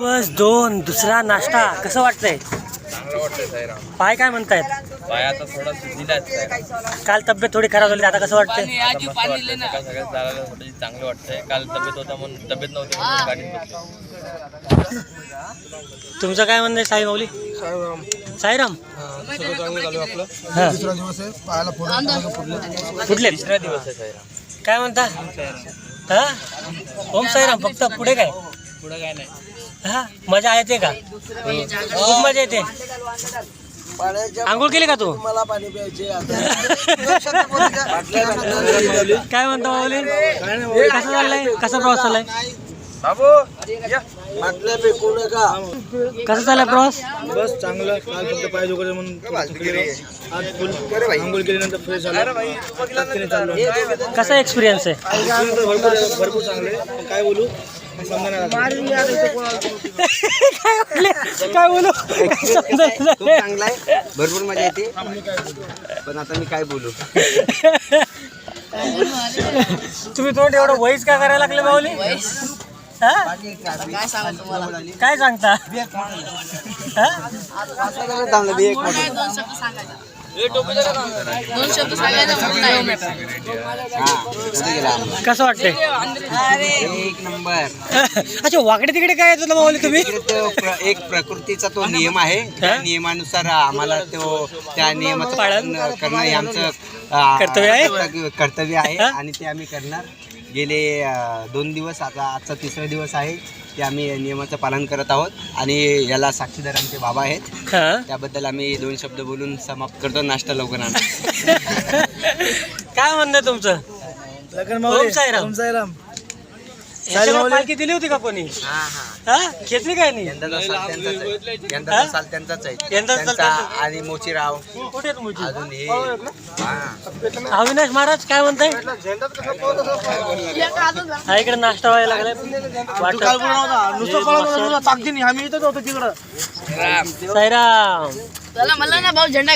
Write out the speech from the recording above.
दिवस 2 दुसरा नाश्ता कसं वाटतंय? चांगलं वाटतंय साईराम. पाय काय म्हणतायत? पाय आता थोडा सुजीला काल तब्येत थोडी खराब झाली, आता कसं वाटतंय? सगळं चालायला थोडी चांगलं वाटतंय. काल तब्येत होता म्हणून तब्येत नव्हती म्हणून गाडीत बसलो. तुमचं काय म्हणणं आहे साई माऊली? साईराम सगळं चांगलं चालू आहे आपलं. हा. दुसरा दिवस आहे, पायाला फोडलं. कुठले तिसरा दिवस आहे साईराम. काय म्हणता? हा ओम साईराम. फक्त पुढे काय? पुढं काय नाही. हा मजा येते का? खूप मजा येते. आंघोळ केली का तू? मला पाणी प्यायचे काय म्हणता माऊली? कसं चाललंय? कसा प्रवास चाललाय? बाबू म्हटलं फेकू नका. कसा चाललाय प्रवास? बस चांगलं. काल फक्त पाय दुखले म्हणून आज फुल आंघोळ केल्यानंतर फ्रेश झालं. ताकदीने चाललो. कसा एक्सपिरियन्स आहे? भरपूर चांगले. काय बोलू समजा काय बोलू? खूप चांगला आहे, भरपूर मजा येते. पण आता मी काय बोलू? तुम्ही थोडं एवढं वहीच का करायला लागले माऊली? हा? काय सांगता? हा? कसं वाटतंय? एक नंबर. अच्छा, वाकडे तिकडे काय येत माऊली तुम्ही? एक प्रकृतीचा तो नियम आहे. त्या नियमानुसार आम्हाला त्या नियमाचं पालन करणं हे आमचं कर्तव्य आहे आणि ते आम्ही करणार. गेले 2 दिवस, आजचा 3रा दिवस आहे, ते आम्ही नियमाचं पालन करत आहोत आणि याला साक्षीदार आमचे बाबा आहेत. त्याबद्दल आम्ही 2 शब्द बोलून समाप्त करतो. नाश्ता लवकर आणा. काय म्हणणं आहे तुमचं? ओम साईराम. याच्यावर पालखी दिली होती का कोणी? हा खेचली काय नाही? यंदाचा साल त्यांचाच आहे. त्यांचा आणि मोचीराव कुठे आहेत मुची? अजून हे अविनाश महाराज काय म्हणताय? हा इकडे नाश्ता व्हायला लागलाय. ताकदीने आम्ही इथंच होतो तिकडं. साईराम. चला मला ना भाऊ झेंडा